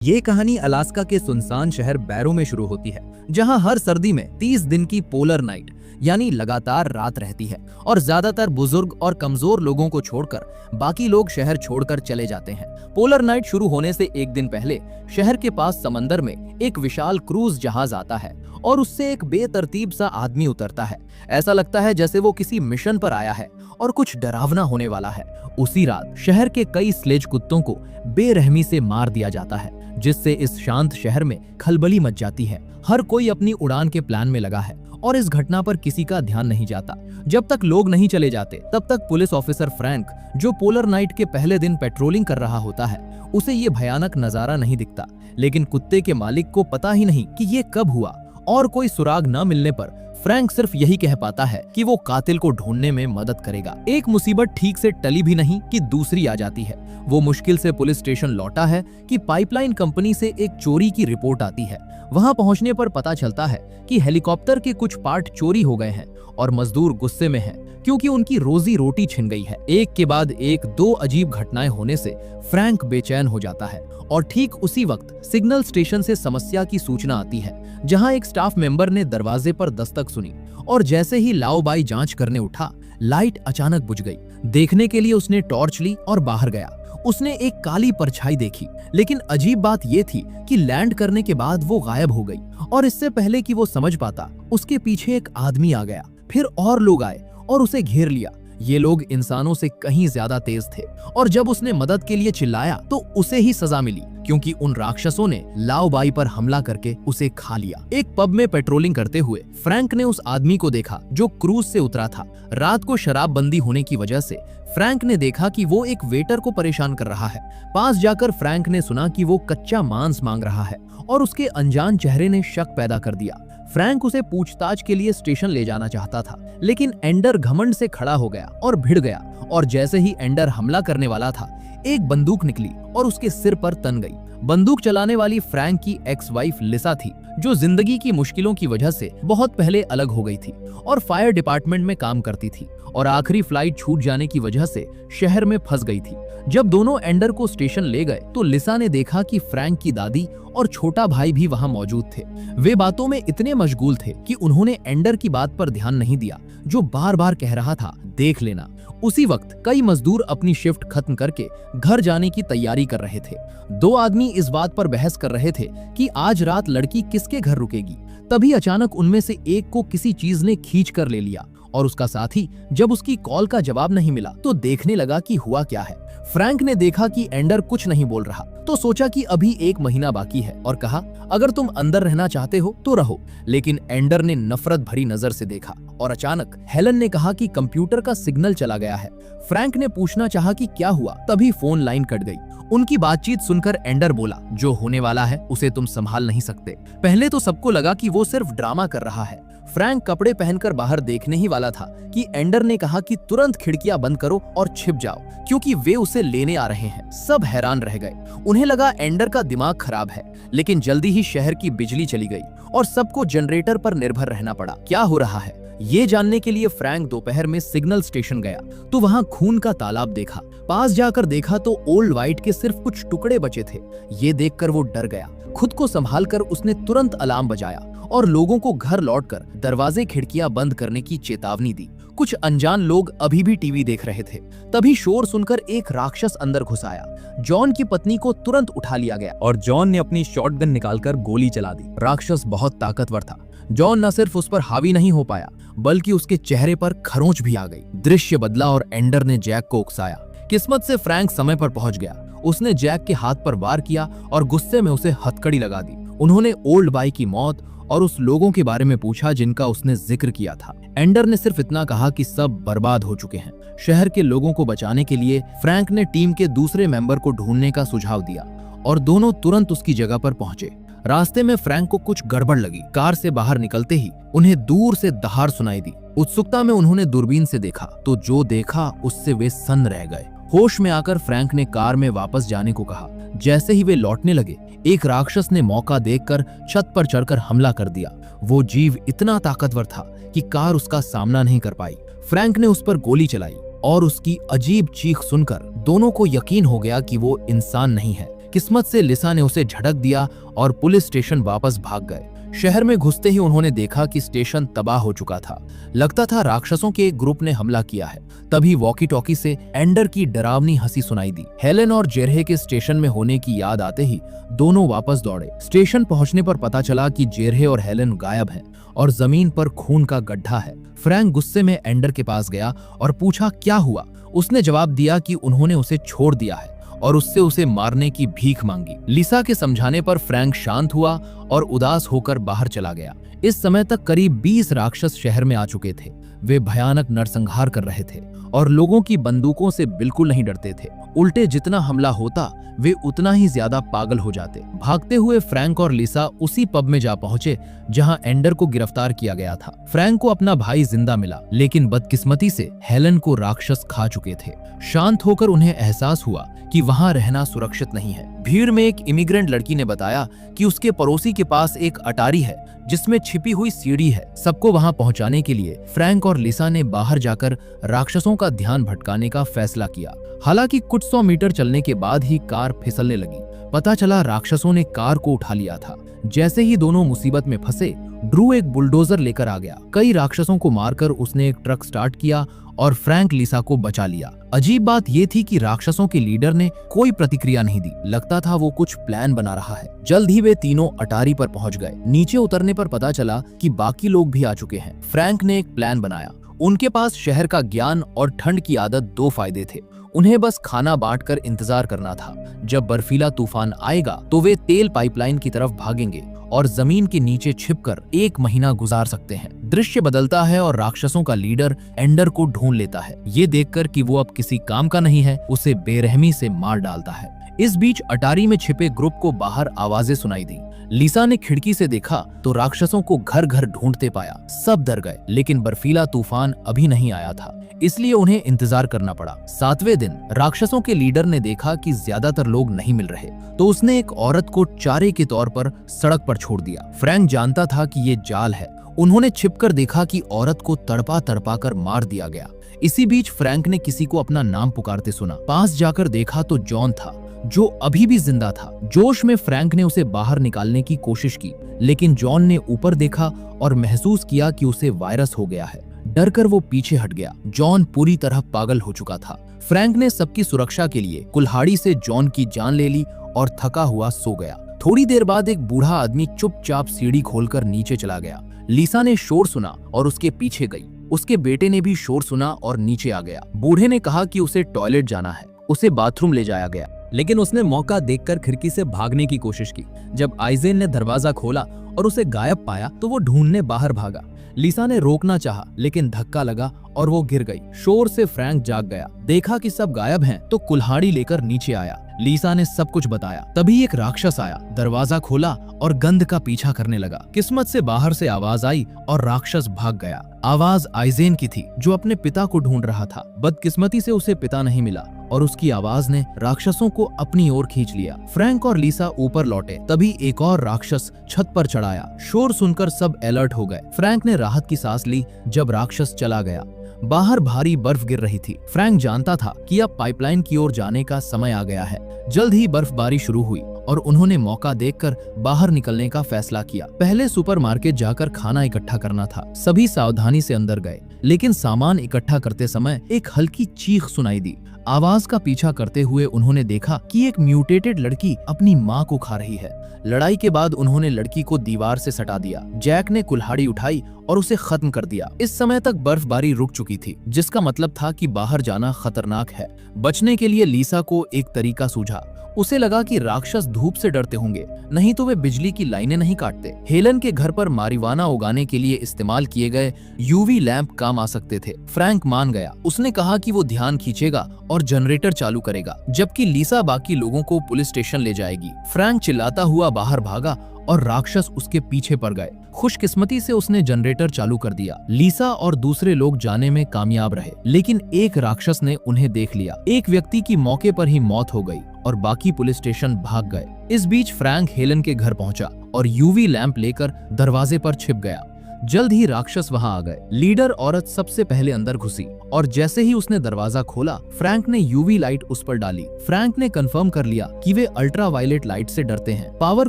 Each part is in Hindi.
ये कहानी अलास्का के सुनसान शहर बैरो में शुरू होती है, जहां हर सर्दी में 30 दिन की पोलर नाइट यानी लगातार रात रहती है और ज्यादातर बुजुर्ग और कमजोर लोगों को छोड़कर बाकी लोग शहर छोड़कर चले जाते हैं। पोलर नाइट शुरू होने से एक दिन पहले शहर के पास समंदर में एक विशाल क्रूज जहाज आता है और उससे एक बेतरतीब सा आदमी उतरता है। ऐसा लगता है जैसे वो किसी मिशन पर आया है और कुछ डरावना होने वाला है। उसी रात शहर के कई स्लेज कुत्तों को बेरहमी से मार दिया जाता है, जिससे इस शांत शहर में खलबली मच जाती है। हर कोई अपनी उड़ान के प्लान में लगा है और इस घटना पर किसी का ध्यान नहीं जाता। जब तक लोग नहीं चले जाते तब तक पुलिस ऑफिसर फ्रैंक, जो पोलर नाइट के पहले दिन पेट्रोलिंग कर रहा होता है, उसे ये भयानक नजारा नहीं दिखता। लेकिन कुत्ते के मालिक को पता ही नहीं कि ये कब हुआ और कोई सुराग न मिलने पर फ्रैंक सिर्फ यही कह पाता है कि वो कातिल को ढूंढने में मदद करेगा। एक मुसीबत ठीक से टली भी नहीं कि दूसरी आ जाती है। वो मुश्किल से पुलिस स्टेशन लौटा है कि पाइपलाइन कंपनी से एक चोरी की रिपोर्ट आती है। वहां पहुंचने पर पता चलता है कि हेलीकॉप्टर के कुछ पार्ट चोरी हो गए हैं और मजदूर गुस्से में हैं क्योंकि उनकी रोजी रोटी छिन गई है। एक के बाद एक दो अजीब घटनाएं होने से फ्रैंक बेचैन हो जाता है और ठीक उसी वक्त सिग्नल स्टेशन से समस्या की सूचना आती है, जहां एक स्टाफ मेंबर ने दरवाजे पर दस्तक सुनी और जैसे ही लाओबाई जांच करने उठा, लाइट अचानक बुझ गई। देखने के लिए उसने टॉर्च ली और बाहर गया। उसने एक काली परछाई देखी, लेकिन अजीब बात यह थी कि लैंड करने के बाद वो गायब हो गई और इससे पहले कि वो समझ पाता, उसके पीछे एक आदमी आ गया। फिर और लोग आए और उसे घेर लिया। ये लोग इंसानों से कहीं ज्यादा तेज थे और जब उसने मदद के लिए चिल्लाया तो उसे ही सजा मिली, क्योंकि उन राक्षसों ने लाओबाई पर हमला करके उसे खा लिया। एक पब में पेट्रोलिंग करते हुए फ्रैंक ने उस आदमी को देखा जो क्रूज से उतरा था। रात को शराबबंदी होने की वजह से फ्रैंक ने देखा कि वो एक वेटर को परेशान कर रहा है। पास जाकर फ्रैंक ने सुना कि वो कच्चा मांस मांग रहा है और उसके अनजान चेहरे ने शक पैदा कर दिया। फ्रैंक उसे पूछताछ के लिए स्टेशन ले जाना चाहता था, लेकिन एंडर घमंड से खड़ा हो गया और भिड़ गया और जैसे ही एंडर हमला करने वाला था, एक बंदूक निकली और उसके सिर पर तन गई। बंदूक चलाने वाली फ्रैंक की एक्स वाइफ लिसा थी, जो जिंदगी की मुश्किलों की वजह से बहुत पहले अलग हो गई थी और फायर डिपार्टमेंट में काम करती थी और आखिरी फ्लाइट छूट जाने की वजह से शहर में फंस गई थी। जब दोनों एंडर को स्टेशन ले गए तो लिसा ने देखा कि फ्रैंक की दादी और छोटा भाई भी वहां मौजूद थे। वे बातों में इतने मशगूल थे कि उन्होंने एंडर की बात पर ध्यान नहीं दिया, जो बार बार कह रहा था, देख लेना। उसी वक्त कई मजदूर अपनी शिफ्ट खत्म करके घर जाने की तैयारी कर रहे थे। दो आदमी इस बात पर बहस कर रहे थे कि आज रात लड़की किसके घर रुकेगी। तभी अचानक उनमें से एक को किसी चीज ने खींच कर ले लिया और उसका साथी जब उसकी कॉल का जवाब नहीं मिला तो देखने लगा कि हुआ क्या है। फ्रैंक ने देखा कि एंडर कुछ नहीं बोल रहा तो सोचा कि अभी 1 महीना बाकी है और कहा, अगर तुम अंदर रहना चाहते हो तो रहो। लेकिन एंडर ने नफरत भरी नजर से देखा और अचानक हेलन ने कहा कि कंप्यूटर का सिग्नल चला गया है। फ्रैंक ने पूछना चाहा कि क्या हुआ, तभी फोन लाइन कट गई। उनकी बातचीत सुनकर एंडर बोला, जो होने वाला है उसे तुम संभाल नहीं सकते। पहले तो सबको लगा कि वो सिर्फ ड्रामा कर रहा है। फ्रैंक कपड़े पहनकर बाहर देखने ही वाला था कि एंडर ने कहा कि तुरंत खिड़कियां बंद करो और छिप जाओ, क्योंकि वे उसे लेने आ रहे हैं। सब हैरान रह गए। उन्हें लगा एंडर का दिमाग खराब है, लेकिन जल्दी ही शहर की बिजली चली गई और सबको जनरेटर पर निर्भर रहना पड़ा। क्या हो रहा है ये जानने के लिए फ्रैंक दोपहर में सिग्नल स्टेशन गया तो वहां खून का तालाब देखा। पास जाकर देखा तो ओल्ड वाइट के सिर्फ कुछ टुकड़े बचे थे। ये देखकर वो डर गया। खुद को संभालकर उसने तुरंत अलार्म बजाया और लोगों को घर लौटकर दरवाजे खिड़कियां बंद करने की चेतावनी दी। कुछ अनजान लोग अभी भी टीवी देख रहे थे। तभी शोर सुनकर एक राक्षस अंदर घुस आया। जॉन की पत्नी को तुरंत उठा लिया गया और जॉन ने अपनी शॉटगन निकालकर गोली चला दी। राक्षस बहुत ताकतवर था। जॉन न सिर्फ उस पर हावी नहीं हो पाया, बल्कि उसके चेहरे पर खरोंच भी आ गई। दृश्य बदला और एंडर ने जैक को उकसाया। किस्मत से फ्रैंक समय पर पहुंच गया। उसने जैक के हाथ पर वार किया और गुस्से में उसे हथकड़ी लगा दी। उन्होंने ओल्ड बाई की मौत और उस लोगों के बारे में पूछा जिनका उसने जिक्र किया था। एंडर ने सिर्फ इतना कहा कि सब बर्बाद हो चुके हैं। शहर के लोगों को बचाने के लिए फ्रैंक ने टीम के दूसरे मेंबर को ढूंढने का सुझाव दिया और दोनों तुरंत उसकी जगह पर पहुंचे। रास्ते में फ्रैंक को कुछ गड़बड़ लगी। कार से बाहर निकलते ही उन्हें दूर से दहाड़ सुनाई दी। उत्सुकता में उन्होंने दूरबीन से देखा तो जो देखा उससे वे सन्न रह गए। होश में आकर फ्रैंक ने कार में वापस जाने को कहा। जैसे ही वे लौटने लगे, एक राक्षस ने मौका देखकर छत पर चढ़कर हमला कर दिया। वो जीव इतना ताकतवर था कि कार उसका सामना नहीं कर पाई। फ्रैंक ने उस पर गोली चलाई और उसकी अजीब चीख सुनकर दोनों को यकीन हो गया कि वो इंसान नहीं है, किस्मत से लिसा ने उसे झटक दिया और पुलिस स्टेशन वापस भाग गए। शहर में घुसते ही उन्होंने देखा कि स्टेशन तबाह हो चुका था। लगता था राक्षसों के एक ग्रुप ने हमला किया है। तभी वॉकी टॉकी से एंडर की डरावनी हंसी सुनाई दी। हेलेन और जेरहे के स्टेशन में होने की याद आते ही दोनों वापस दौड़े। स्टेशन पहुंचने पर पता चला कि जेरहे और हेलेन गायब हैं और जमीन पर खून का गड्ढा है। फ्रैंक गुस्से में एंडर के पास गया और पूछा क्या हुआ। उसने जवाब दिया कि उन्होंने उसे छोड़ दिया है और उससे उसे मारने की भीख मांगी। लिसा के समझाने पर फ्रैंक शांत हुआ और उदास होकर बाहर चला गया। इस समय तक करीब 20 राक्षस शहर में आ चुके थे। वे भयानक नरसंहार कर रहे थे और लोगों की बंदूकों से बिल्कुल नहीं डरते थे। उल्टे जितना हमला होता वे उतना ही ज्यादा पागल हो जाते। भागते हुए फ्रैंक और लिसा उसी पब में जा पहुंचे जहां एंडर को गिरफ्तार किया गया था। फ्रैंक को अपना भाई जिंदा मिला, लेकिन बदकिस्मती से हेलेन को राक्षस खा चुके थे। शांत होकर उन्हें एहसास हुआ कि वहां रहना सुरक्षित नहीं है। भीड़ में एक इमिग्रेंट लड़की ने बताया कि उसके पड़ोसी के पास एक अटारी है जिसमें छिपी हुई सीढ़ी है। सबको वहां पहुंचाने के लिए फ्रैंक और लिसा ने बाहर जाकर राक्षसों का ध्यान भटकाने का फैसला किया। हालांकि कुछ 100 मीटर चलने के बाद ही कार फिसलने लगी। पता चला राक्षसों ने कार को उठा लिया था। जैसे ही दोनों मुसीबत में फंसे, ड्रू एक बुलडोजर लेकर आ गया। कई राक्षसों को मारकर उसने एक ट्रक स्टार्ट किया और फ्रैंक लिसा को बचा लिया। अजीब बात यह थी कि राक्षसों के लीडर ने कोई प्रतिक्रिया नहीं दी। लगता था वो कुछ प्लान बना रहा है। जल्द ही वे तीनों अटारी पर पहुंच गए। नीचे उतरने पर पता चला कि बाकी लोग भी आ चुके हैं। फ्रैंक ने एक प्लान बनाया। उनके पास शहर का ज्ञान और ठंड की आदत 2 फायदे थे। उन्हें बस खाना बांटकर इंतजार करना था। जब बर्फीला तूफान आएगा तो वे तेल पाइपलाइन की तरफ भागेंगे और जमीन के नीचे छिपकर 1 महीना गुजार सकते हैं। दृश्य बदलता है और राक्षसों का लीडर एंडर को ढूंढ लेता है। ये देखकर कि वो अब किसी काम का नहीं है, उसे बेरहमी से मार डालता है। इस बीच अटारी में छिपे ग्रुप को बाहर आवाजें सुनाई दी। लिसा ने खिड़की से देखा तो राक्षसों को घर घर ढूंढते पाया। सब डर गए, लेकिन बर्फीला तूफान अभी नहीं आया था, इसलिए उन्हें इंतजार करना पड़ा। 7वें दिन राक्षसों के लीडर ने देखा कि ज्यादातर लोग नहीं मिल रहे, तो उसने एक औरत को चारे के तौर पर सड़क पर छोड़ दिया। फ्रैंक जानता था कि ये जाल है। उन्होंने छिपकर देखा कि औरत को तड़पा तड़पा कर मार दिया गया। इसी बीच फ्रैंक ने किसी को अपना नाम पुकारते सुना। पास जाकर देखा तो जॉन था, जो अभी भी जिंदा था। जोश में फ्रैंक ने उसे बाहर निकालने की कोशिश की, लेकिन जॉन ने ऊपर देखा और महसूस किया कि उसे वायरस हो गया है। डरकर वो पीछे हट गया। जॉन पूरी तरह पागल हो चुका था। फ्रैंक ने सबकी सुरक्षा के लिए कुल्हाड़ी से जॉन की जान ले ली और थका हुआ सो गया। थोड़ी देर बाद एक बूढ़ा आदमी चुपचाप सीढ़ी खोलकर नीचे चला गया। लिसा ने शोर सुना और उसके पीछे गई। उसके बेटे ने भी शोर सुना और नीचे आ गया। बूढ़े ने कहा कि उसे टॉयलेट जाना है। उसे बाथरूम ले जाया गया, लेकिन उसने मौका देखकर खिड़की से भागने की कोशिश की। जब आइजेन ने दरवाजा खोला और उसे गायब पाया तो वो ढूंढने बाहर भागा। लिसा ने रोकना चाहा, लेकिन धक्का लगा और वो गिर गई। शोर से फ्रैंक जाग गया। देखा कि सब गायब हैं, तो कुल्हाड़ी लेकर नीचे आया। लिसा ने सब कुछ बताया। तभी एक राक्षस आया, दरवाजा खोला और गंध का पीछा करने लगा। किस्मत से बाहर से आवाज आई और राक्षस भाग गया। आवाज आइजेन की थी, जो अपने पिता को ढूंढ रहा था। बदकिस्मती से उसे पिता नहीं मिला और उसकी आवाज ने राक्षसों को अपनी ओर खींच लिया। फ्रैंक और लिसा ऊपर लौटे, तभी एक और राक्षस छत पर चढ़ाया। शोर सुनकर सब अलर्ट हो गए। फ्रैंक ने राहत की सांस ली जब राक्षस चला गया। बाहर भारी बर्फ गिर रही थी। फ्रैंक जानता था कि अब पाइपलाइन की ओर जाने का समय आ गया है। जल्द ही बर्फबारी शुरू हुई और उन्होंने मौका देखकर बाहर निकलने का फैसला किया। पहले सुपरमार्केट जाकर खाना इकट्ठा करना था। सभी सावधानी से अंदर गए, लेकिन सामान इकट्ठा करते समय एक हल्की चीख सुनाई दी। आवाज का पीछा करते हुए उन्होंने देखा कि एक म्यूटेटेड लड़की अपनी मां को खा रही है। लड़ाई के बाद उन्होंने लड़की को दीवार से सटा दिया। जैक ने कुल्हाड़ी उठाई और उसे खत्म कर दिया। इस समय तक बर्फबारी रुक चुकी थी, जिसका मतलब था कि बाहर जाना खतरनाक है। बचने के लिए लिसा को एक तरीका सूझा। उसे लगा कि राक्षस धूप से डरते होंगे, नहीं तो वे बिजली की लाइनें नहीं काटते। हेलन के घर पर मारिवाना उगाने के लिए इस्तेमाल किए गए यूवी लैंप काम आ सकते थे। फ्रैंक मान गया। उसने कहा कि वो ध्यान खींचेगा और जनरेटर चालू करेगा, जबकि लिसा बाकी लोगों को पुलिस स्टेशन ले जाएगी। फ्रैंक चिल्लाता हुआ बाहर भागा और राक्षस उसके पीछे पड़ गए। खुशकिस्मती से उसने जनरेटर चालू कर दिया। लिसा और दूसरे लोग जाने में कामयाब रहे, लेकिन एक राक्षस ने उन्हें देख लिया। एक व्यक्ति की मौके पर ही मौत हो गई और बाकी पुलिस स्टेशन भाग गए। इस बीच फ्रैंक हेलन के घर पहुंचा और यूवी लैंप लेकर दरवाजे पर छिप गया। जल्द ही राक्षस वहां आ गए। लीडर औरत सबसे पहले अंदर घुसी और जैसे ही उसने दरवाजा खोला, फ्रैंक ने यूवी लाइट उस पर डाली। फ्रैंक ने कंफर्म कर लिया कि वे अल्ट्रा वायलेट लाइट से डरते हैं। पावर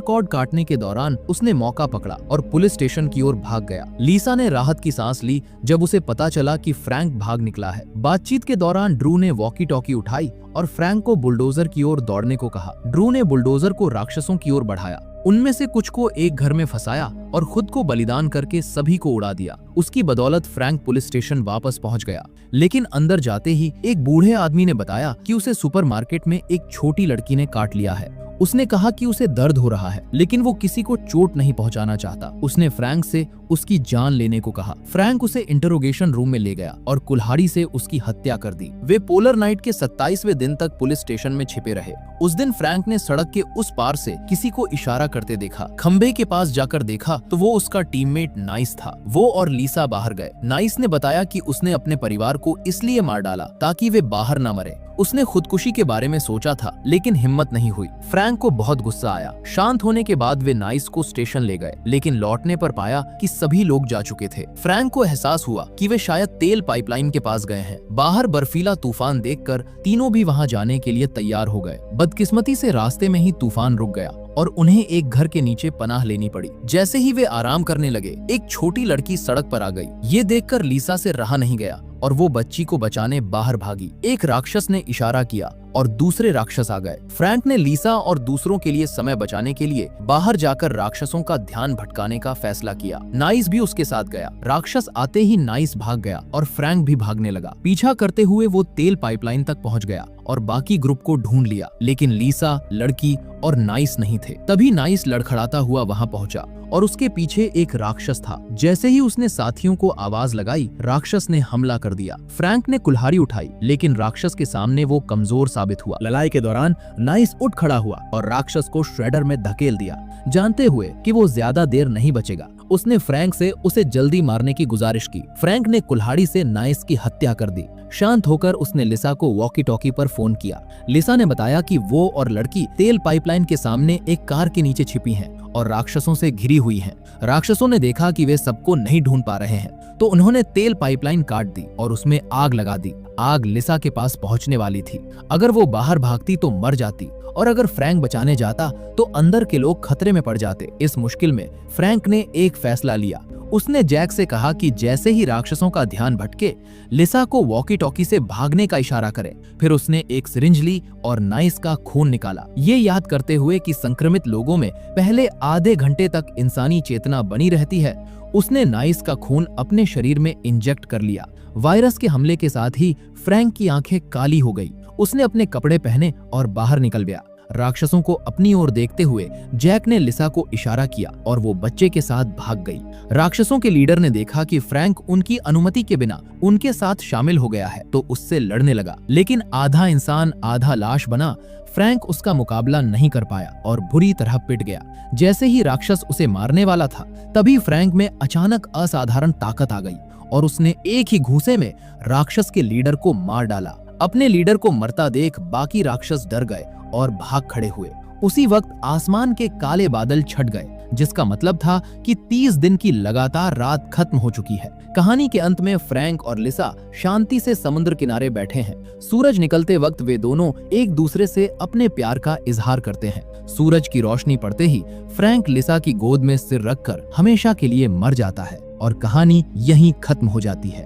कॉर्ड काटने के दौरान उसने मौका पकड़ा और पुलिस स्टेशन की ओर भाग गया। लीसा ने राहत की सांस ली जब उसे पता चला कि फ्रैंक भाग निकला है। बातचीत के दौरान ड्रू ने वॉकी टॉकी उठाई और फ्रैंक को बुलडोजर की ओर दौड़ने को कहा। ड्रू ने बुलडोजर को राक्षसों की ओर बढ़ाया, उनमें से कुछ को एक घर में फंसाया और खुद को बलिदान करके सभी को उड़ा दिया। उसकी बदौलत फ्रैंक पुलिस स्टेशन वापस पहुंच गया, लेकिन अंदर जाते ही एक बूढ़े आदमी ने बताया कि उसे सुपरमार्केट में एक छोटी लड़की ने काट लिया है। उसने कहा कि उसे दर्द हो रहा है, लेकिन वो किसी को चोट नहीं पहुंचाना चाहता। उसने फ्रैंक से उसकी जान लेने को कहा। फ्रैंक उसे इंटरोगेशन रूम में ले गया और कुल्हाड़ी से उसकी हत्या कर दी। वे पोलर नाइट के 27वें दिन तक पुलिस स्टेशन में छिपे रहे। उस दिन फ्रैंक ने सड़क के उस पार से किसी को इशारा करते देखा। खंबे के पास जाकर देखा तो वो उसका टीममेट नाइस था। वो और लीसा बाहर गए। नाइस ने बताया कि उसने अपने परिवार को इसलिए मार डाला ताकि वे बाहर न मरे। उसने खुदकुशी के बारे में सोचा था, लेकिन हिम्मत नहीं हुई। फ्रैंक को बहुत गुस्सा आया। शांत होने के बाद वे नाइस को स्टेशन ले गए, लेकिन लौटने पर पाया कि सभी लोग जा चुके थे। फ्रैंक को एहसास हुआ कि वे शायद तेल पाइपलाइन के पास गए हैं। बाहर बर्फीला तूफान देखकर तीनों भी वहां जाने के लिए तैयार हो गए। बदकिस्मती से रास्ते में ही तूफान रुक गया और उन्हें एक घर के नीचे पनाह लेनी पड़ी। जैसे ही वे आराम करने लगे, एक छोटी लड़की सड़क पर आ गई। ये देखकर लीसा से रहा नहीं गया और वो बच्ची को बचाने बाहर भागी। एक राक्षस ने इशारा किया और दूसरे राक्षस आ गए। फ्रैंक ने लीसा और दूसरों के लिए समय बचाने के लिए बाहर जाकर राक्षसों का ध्यान भटकाने का फैसला किया। नाइस भी उसके साथ गया। राक्षस आते ही नाइस भाग गया और फ्रैंक भी भागने लगा। पीछा करते हुए वो तेल पाइपलाइन तक पहुंच गया और बाकी ग्रुप को ढूंढ लिया, लेकिन लीसा, लड़की और नाइस नहीं थे। तभी नाइस लड़खड़ाता हुआ वहां पहुंचा और उसके पीछे एक राक्षस था। जैसे ही उसने साथियों को आवाज लगाई, राक्षस ने हमला कर दिया। फ्रैंक ने कुल्हाड़ी उठाई, लेकिन राक्षस के सामने वो कमजोर साबित हुआ। लड़ाई के दौरान नाइस उठ खड़ा हुआ और राक्षस को श्रेडर में धकेल दिया, जानते हुए कि वो ज्यादा देर नहीं बचेगा। उसने फ्रैंक से उसे जल्दी मारने की गुजारिश की। फ्रैंक ने कुल्हाड़ी से नाइस की हत्या कर दी। शांत होकर उसने लिसा को वॉकी टॉकी पर फोन किया। लिसा ने बताया कि वो और लड़की तेल पाइपलाइन के सामने एक कार के नीचे छिपी हैं और राक्षसों से घिरी हुई हैं। राक्षसों ने देखा कि वे सबको नहीं ढूंढ पा रहे हैं, तो उन्होंने तेल पाइपलाइन काट दी और उसमें आग लगा दी। आग लिसा के पास पहुंचने वाली थी। अगर वो बाहर भागती तो मर जाती और अगर फ्रैंक बचाने जाता तो अंदर के लोग खतरे में पड़ जाते। इस मुश्किल में फ्रैंक ने एक फैसला लिया। उसने जैक से कहा कि जैसे ही राक्षसों का ध्यान भटके, लिसा को वॉकी टॉकी से भागने का इशारा करे। फिर उसने एक सिरिंज ली और नाइस का खून निकाला, ये याद करते हुए कि संक्रमित लोगों में पहले आधे घंटे तक इंसानी चेतना बनी रहती है। उसने नाइस का खून अपने शरीर में इंजेक्ट कर लिया। वायरस के हमले के साथ ही फ्रैंक की आंखें काली हो गई। उसने अपने कपड़े पहने और बाहर निकल गया। राक्षसों को अपनी ओर देखते हुए जैक ने लिसा को इशारा किया और वो बच्चे के साथ भाग गई। राक्षसों के लीडर ने देखा कि फ्रैंक उनकी अनुमति के बिना उनके साथ शामिल हो गया है, तो उससे लड़ने लगा, लेकिन आधा इंसान आधा लाश बना फ्रैंक उसका मुकाबला नहीं कर पाया और बुरी तरह पिट गया। जैसे ही राक्षस उसे मारने वाला था, तभी फ्रैंक में अचानक असाधारण ताकत आ गई और उसने एक ही घूंसे में राक्षस के लीडर को मार डाला। अपने लीडर को मरता देख बाकी राक्षस डर गए और भाग खड़े हुए। उसी वक्त आसमान के काले बादल छट गए, जिसका मतलब था कि 30 दिन की लगातार रात खत्म हो चुकी है। कहानी के अंत में फ्रैंक और लिसा शांति से समुद्र किनारे बैठे हैं। सूरज निकलते वक्त वे दोनों एक दूसरे से अपने प्यार का इजहार करते हैं। सूरज की रोशनी पड़ते ही फ्रैंक लिसा की गोद में सिर रखकर हमेशा के लिए मर जाता है और कहानी यहीं खत्म हो जाती है।